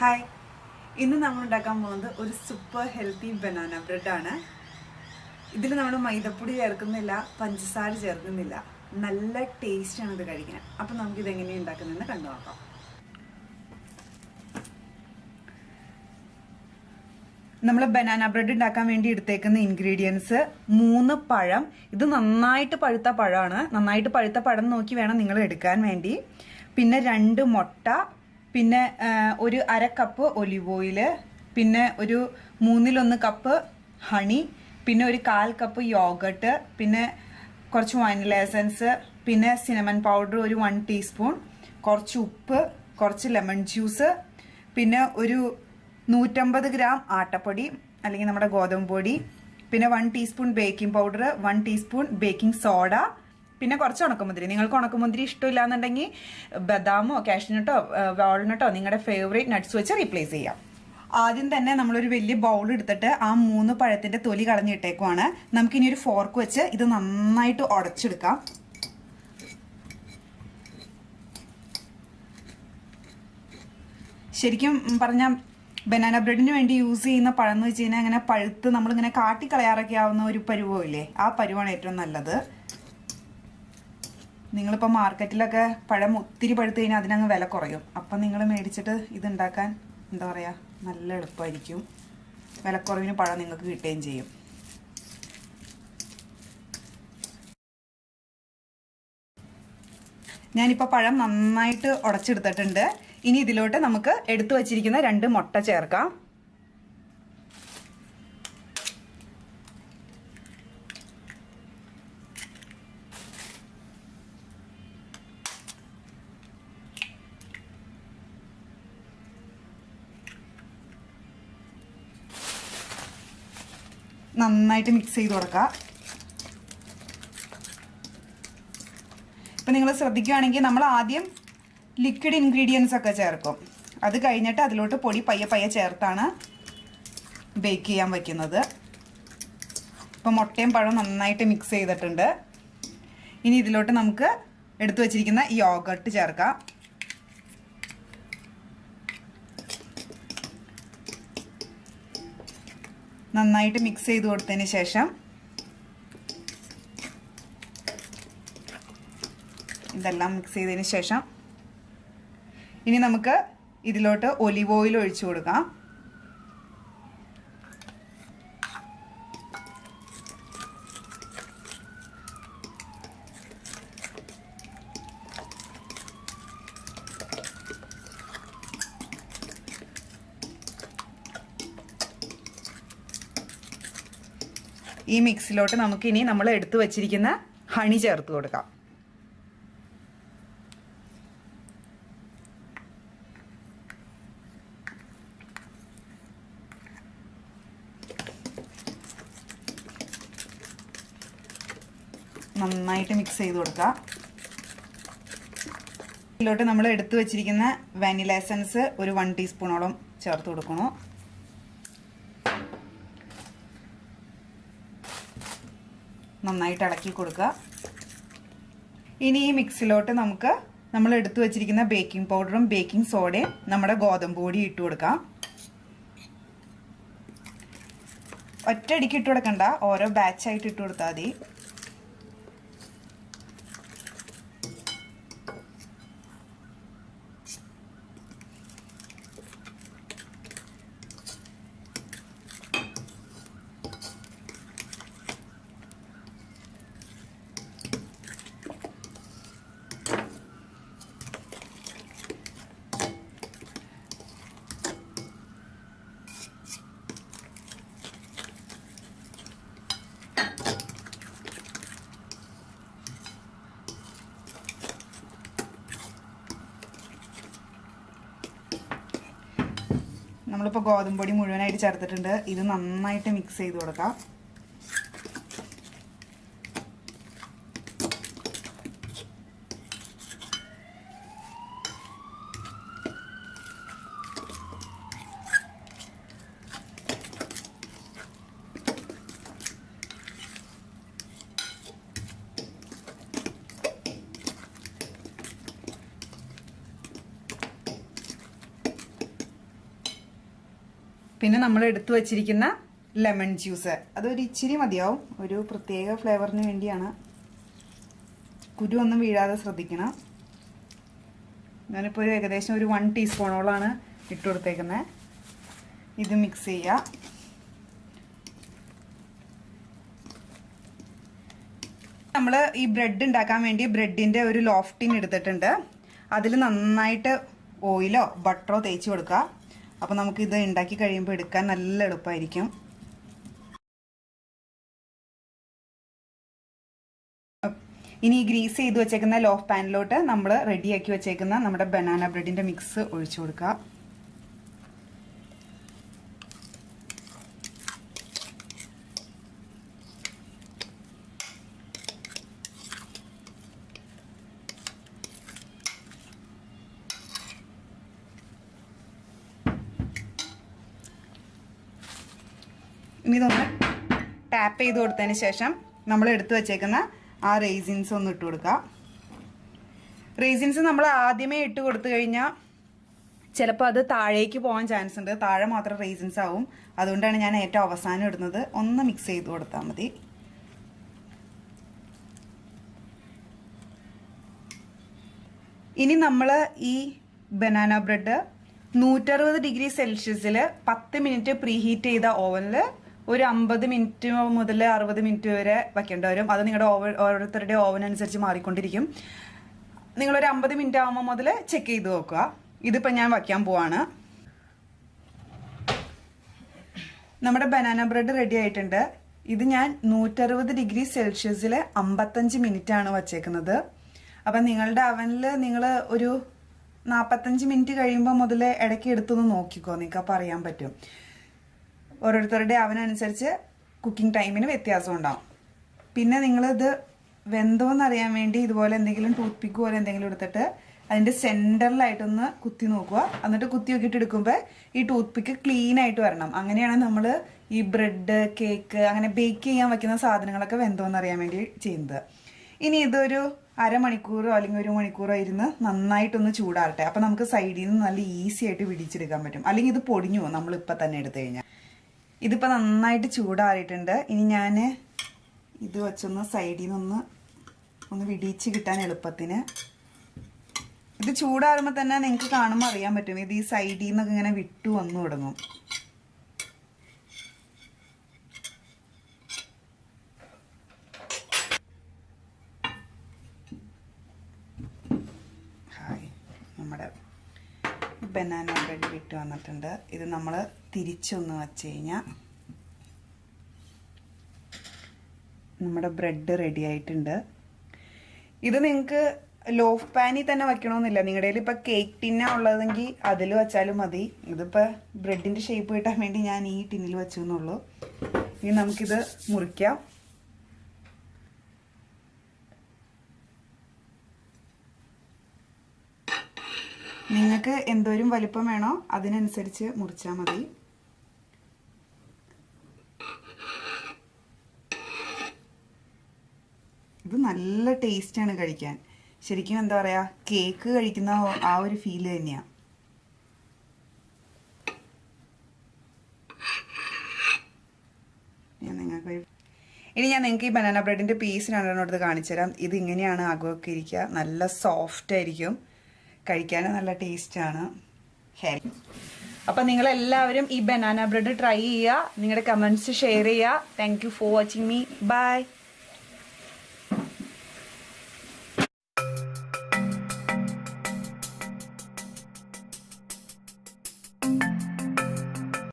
Hi, ഇന്ന് നമ്മൾ ഉണ്ടാക്കാൻ പോകുന്നത് ഒരു സൂപ്പർ ഹെൽത്തി ബനാന ബ്രെഡാണ്. ഇതിൽ നമ്മൾ മൈദപ്പൊടി ചേർക്കുന്നില്ല, പഞ്ചസാര ചേർക്കുന്നില്ല. നല്ല ടേസ്റ്റാണ് ഇത് കഴിക്കാൻ. അപ്പം നമുക്കിത് എങ്ങനെയാണ് ഉണ്ടാക്കുന്നതെന്ന് കണ്ടു നോക്കാം. നമ്മൾ ബനാന ബ്രെഡ് ഉണ്ടാക്കാൻ വേണ്ടി എടുത്തേക്കുന്ന ഇൻഗ്രീഡിയൻസ് 3 പഴം. ഇത് നന്നായിട്ട് പഴുത്ത പഴമാണ്. നന്നായിട്ട് പഴുത്ത പഴം നോക്കി വേണം നിങ്ങൾ എടുക്കാൻ വേണ്ടി. പിന്നെ 2 മുട്ട, പിന്നെ ഒരു 1/2 കപ്പ് ഒലിവ് ഓയില്, പിന്നെ ഒരു 1/3 കപ്പ് ഹണി, പിന്നെ ഒരു 1/4 കപ്പ് യോഗട്ട്, പിന്നെ കുറച്ച് വാനില എസൻസ്, പിന്നെ സിനമൺ പൗഡർ ഒരു 1 ടീസ്പൂൺ, കുറച്ച് ഉപ്പ്, കുറച്ച് ലെമൺ ജ്യൂസ്, പിന്നെ ഒരു 150 ഗ്രാം ആട്ടപ്പൊടി അല്ലെങ്കിൽ നമ്മുടെ ഗോതമ്പ് പൊടി, പിന്നെ 1 teaspoon baking powder, 1 teaspoon baking soda, പിന്നെ കുറച്ച് ഉണക്കമുന്തിരി. നിങ്ങൾക്ക് ഉണക്കമുന്തിരി ഇഷ്ടമില്ല എന്നുണ്ടെങ്കിൽ ബദാമോ കാഷ്നട്ടോ വാൾനട്ടോ നിങ്ങളുടെ ഫേവറേറ്റ് നട്ട്സ് വെച്ച് റീപ്ലേസ് ചെയ്യാം. ആദ്യം തന്നെ നമ്മളൊരു വലിയ ബൗൾ എടുത്തിട്ട് ആ 3 പഴത്തിന്റെ തൊലി കളഞ്ഞിട്ടേക്കുവാണ്. നമുക്കിനി ഒരു ഫോർക്ക് വെച്ച് ഇത് നന്നായിട്ട് ഉടച്ചെടുക്കാം. ശരിക്കും പറഞ്ഞാൽ ബനാന ബ്രെഡിന് വേണ്ടി യൂസ് ചെയ്യുന്ന പഴം എന്ന് വെച്ച് കഴിഞ്ഞാൽ അങ്ങനെ പഴുത്ത് നമ്മളിങ്ങനെ കാട്ടിക്കളയാറൊക്കെ ആവുന്ന ഒരു പരുവമില്ലേ, ആ പരുവാണ് ഏറ്റവും നല്ലത്. നിങ്ങളിപ്പോൾ മാർക്കറ്റിലൊക്കെ പഴം ഒത്തിരി പഴുത്ത് കഴിഞ്ഞാൽ അതിനങ്ങ് വില കുറയും. അപ്പം നിങ്ങൾ മേടിച്ചിട്ട് ഇതുണ്ടാക്കാൻ എന്താ പറയുക, നല്ല എളുപ്പമായിരിക്കും. വിലക്കുറവിന് പഴം നിങ്ങൾക്ക് കിട്ടുകയും ചെയ്യും. ഞാനിപ്പോൾ പഴം നന്നായിട്ട് ഉടച്ചെടുത്തിട്ടുണ്ട്. ഇനി ഇതിലോട്ട് നമുക്ക് എടുത്തു വച്ചിരിക്കുന്ന 2 മുട്ട ചേർക്കാം. നന്നായിട്ട് മിക്സ് ചെയ്ത് കൊടുക്കുക. ഇപ്പം നിങ്ങൾ ശ്രദ്ധിക്കുകയാണെങ്കിൽ നമ്മൾ ആദ്യം ലിക്വിഡ് ഇൻഗ്രീഡിയൻസ് ഒക്കെ ചേർക്കും. അത് കഴിഞ്ഞിട്ട് അതിലോട്ട് പൊടി പയ്യെ പയ്യെ ചേർത്താണ് ബേക്ക് ചെയ്യാൻ വയ്ക്കുന്നത്. ഇപ്പം മുട്ടയും പഴവും നന്നായിട്ട് മിക്സ് ചെയ്തിട്ടുണ്ട്. ഇനി ഇതിലോട്ട് നമുക്ക് എടുത്തു വച്ചിരിക്കുന്ന ഈ യോഗട്ട് ചേർക്കാം. നന്നായിട്ട് മിക്സ് ചെയ്ത് കൊടുത്തതിന് ശേഷം ഇതെല്ലാം മിക്സ് ചെയ്തതിന് ശേഷം ഇനി നമുക്ക് ഇതിലോട്ട് ഒലിവ് ഓയിൽ ഒഴിച്ചു കൊടുക്കാം. ഈ മിക്സിലോട്ട് നമുക്കിനി നമ്മൾ എടുത്തു വച്ചിരിക്കുന്ന ഹണി ചേർത്ത് കൊടുക്കാം. നന്നായിട്ട് മിക്സ് ചെയ്ത് കൊടുക്കുക. ഇതിലോട്ട് നമ്മൾ എടുത്തു വച്ചിരിക്കുന്ന വാനില എസൻസ് ഒരു 1 ടീസ്പൂണോളം ചേർത്ത് കൊടുക്കണം. നന്നായിട്ട് ഇളക്കി കൊടുക്കുക. ഇനി ഈ മിക്സിലോട്ട് നമുക്ക് നമ്മൾ എടുത്തു വച്ചിരിക്കുന്ന ബേക്കിംഗ് പൗഡറും ബേക്കിംഗ് സോഡയും നമ്മുടെ ഗോതമ്പ് പൊടിയും ഇട്ട് കൊടുക്കാം. ഒറ്റയടിക്ക് ഇട്ട് കൊടുക്കണ്ട, ഓരോ ബാച്ചായിട്ട് ഇട്ട് കൊടുത്താൽ മതി. നമ്മളിപ്പോൾ ഗോതമ്പ് പൊടി മുഴുവനായിട്ട് ചേർത്തിട്ടുണ്ട്. ഇത് നന്നായിട്ട് മിക്സ് ചെയ്ത് കൊടുക്കാം. പിന്നെ നമ്മൾ എടുത്തു വച്ചിരിക്കുന്ന ലെമൺ ജ്യൂസ്, അതൊരു ഇച്ചിരി മതിയാവും, ഒരു പ്രത്യേക ഫ്ലേവറിന് വേണ്ടിയാണ്. കുരു ഒന്നും വീഴാതെ ശ്രദ്ധിക്കണം. ഞാനിപ്പോൾ ഏകദേശം ഒരു 1 ടീസ്പൂണോളാണ് ഇട്ട് കൊടുത്തേക്കുന്നത്. ഇത് മിക്സ് ചെയ്യുക. നമ്മൾ ഈ ബ്രെഡ് ഉണ്ടാക്കാൻ വേണ്ടി ബ്രെഡിൻ്റെ ഒരു ലോഫ് ടിൻ എടുത്തിട്ടുണ്ട്. അതിൽ നന്നായിട്ട് ഓയിലോ ബട്ടറോ തേച്ച് കൊടുക്കുക. അപ്പോൾ നമുക്കിത് ഉണ്ടാക്കി കഴിയുമ്പോൾ എടുക്കാൻ നല്ല എളുപ്പമായിരിക്കും. ഇനി ഈ ഗ്രീസ് ചെയ്ത് വെച്ചേക്കുന്ന ലോഫ് പാനിലോട്ട് നമ്മൾ റെഡിയാക്കി വെച്ചേക്കുന്ന നമ്മുടെ ബനാന ബ്രെഡിൻ്റെ മിക്സ് ഒഴിച്ചു കൊടുക്കുക. ഇനി ഇതൊന്ന് ടാപ്പ് ചെയ്ത് കൊടുത്തതിന് ശേഷം നമ്മൾ എടുത്തു വെച്ചേക്കുന്ന ആ റേസിൻസ് ഒന്ന് ഇട്ട് കൊടുക്കുക. റേസിൻസ് നമ്മൾ ആദ്യമേ ഇട്ട് കൊടുത്തു കഴിഞ്ഞാൽ ചിലപ്പോൾ അത് താഴേക്ക് പോകാൻ ചാൻസ് ഉണ്ട്. താഴെ മാത്രം റേസിൻസ് ആവും. അതുകൊണ്ടാണ് ഞാൻ ഏറ്റവും അവസാനം ഇടുന്നത്. ഒന്ന് മിക്സ് ചെയ്ത് കൊടുത്താൽ മതി. ഇനി നമ്മൾ ഈ ബനാന ബ്രെഡ് 160 ഡിഗ്രി സെൽഷ്യസിൽ 10 മിനിറ്റ് പ്രീഹീറ്റ് ചെയ്ത ഓവനിൽ ഒരു 50 മിനിറ്റ് മുതൽ 60 മിനിറ്റ് വരെ വയ്ക്കേണ്ടി വരും. അത് നിങ്ങളുടെ ഓരോരുത്തരുടെ ഓവൻ അനുസരിച്ച് മാറിക്കൊണ്ടിരിക്കും. നിങ്ങളൊരു 50 മിനിറ്റ് ആകുമ്പോൾ മുതൽ ചെക്ക് ചെയ്ത് നോക്കുക. ഇതിപ്പോൾ ഞാൻ വയ്ക്കാൻ പോവാണ്. നമ്മുടെ ബനാന ബ്രെഡ് റെഡി ആയിട്ടുണ്ട്. ഇത് ഞാൻ 160 ഡിഗ്രി സെൽഷ്യസിൽ 55 മിനിറ്റ് ആണ് വച്ചേക്കുന്നത്. അപ്പം നിങ്ങളുടെ അവനിൽ നിങ്ങൾ ഒരു 45 മിനിറ്റ് കഴിയുമ്പോൾ മുതൽ ഇടയ്ക്ക് എടുത്തൊന്ന് നോക്കിക്കോ. നിങ്ങൾക്ക് അപ്പോൾ അറിയാൻ പറ്റും. ഓരോരുത്തരുടെ അവനനുസരിച്ച് കുക്കിംഗ് ടൈമിന് വ്യത്യാസം ഉണ്ടാവും. പിന്നെ നിങ്ങളിത് വെന്തോന്ന് അറിയാൻ വേണ്ടി ഇതുപോലെ എന്തെങ്കിലും ടൂത്ത് പിക്ക് പോലെ എന്തെങ്കിലും എടുത്തിട്ട് അതിൻ്റെ സെൻറ്ററിലായിട്ടൊന്ന് കുത്തി നോക്കുക. എന്നിട്ട് കുത്തി നോക്കിയിട്ട് എടുക്കുമ്പോൾ ഈ ടൂത്ത് പിക്ക് ക്ലീൻ ആയിട്ട് വരണം. അങ്ങനെയാണ് നമ്മൾ ഈ ബ്രെഡ്, കേക്ക് അങ്ങനെ ബേക്ക് ചെയ്യാൻ വയ്ക്കുന്ന സാധനങ്ങളൊക്കെ വെന്തോന്ന് അറിയാൻ വേണ്ടി ചെയ്യുന്നത്. ഇനി ഇതൊരു അരമണിക്കൂറോ അല്ലെങ്കിൽ 1 മണിക്കൂറോ ഇരുന്ന് നന്നായിട്ടൊന്ന് ചൂടാറട്ടെ. അപ്പം നമുക്ക് സൈഡിൽ നിന്ന് നല്ല ഈസി ആയിട്ട് പിടിച്ചെടുക്കാൻ പറ്റും. അല്ലെങ്കിൽ ഇത് പൊടിഞ്ഞു പോകും നമ്മളിപ്പോൾ തന്നെ എടുത്തു കഴിഞ്ഞാൽ. ഇതിപ്പോൾ നന്നായിട്ട് ചൂടാറിയിട്ടുണ്ട്. ഇനി ഞാൻ ഇത് വെച്ചൊന്ന് സൈഡിൽ നിന്ന് വിടിച്ച് കിട്ടാൻ എളുപ്പത്തിന്. ഇത് ചൂടാറുമ്പോൾ തന്നെ നിങ്ങൾക്ക് കാണുമ്പോൾ അറിയാൻ പറ്റും. ഇത് ഈ സൈഡിൽ നിന്നൊക്കെ ഇങ്ങനെ വിട്ടു വന്നു തുടങ്ങും. നമ്മുടെ ബനാന ബ്രെഡ് വിട്ട് വന്നിട്ടുണ്ട്. ഇത് നമ്മൾ തിരിച്ചൊന്ന് വച്ച് കഴിഞ്ഞാൽ നമ്മുടെ ബ്രെഡ് റെഡി ആയിട്ടുണ്ട്. ഇത് നിങ്ങൾക്ക് ലോഫ് പാനിൽ തന്നെ വയ്ക്കണമെന്നില്ല. നിങ്ങളുടെ കയ്യിൽ ഇപ്പോൾ കേക്ക് ടിന്നാണ് ഉള്ളതെങ്കിൽ അതിൽ വെച്ചാലും മതി. ഇതിപ്പോൾ ബ്രെഡിൻ്റെ ഷേപ്പ് കിട്ടാൻ വേണ്ടി ഞാൻ ഈ ടിന്നിൽ വെച്ചു എന്നുള്ളൂ. ഇനി നമുക്കിത് മുറിക്കാം. നിങ്ങൾക്ക് എന്തോരം വലിപ്പം വേണോ അതിനനുസരിച്ച് മുറിച്ചാൽ മതി. ഇത് നല്ല ടേസ്റ്റാണ് കഴിക്കാൻ. ശരിക്കും എന്താ പറയുക, കേക്ക് കഴിക്കുന്ന ആ ഒരു ഫീല് തന്നെയാണ്. ഇനി ഞാൻ നിങ്ങൾക്ക് ഈ ബനാന ബ്രെഡിൻ്റെ പീസ് രണ്ടെണ്ണം എടുത്ത് കാണിച്ചു തരാം. ഇത് ഇങ്ങനെയാണ് അകമൊക്കെ ഇരിക്കുക. നല്ല സോഫ്റ്റ് ആയിരിക്കും. കഴിക്കാൻ നല്ല ടേസ്റ്റാണ്. ഹെൽത്തി. അപ്പം നിങ്ങളെല്ലാവരും ഈ ബനാന ബ്രെഡ് ട്രൈ ചെയ്യുക. നിങ്ങളുടെ കമൻറ്റ്സ് ഷെയർ ചെയ്യുക. Thank you for watching me. By.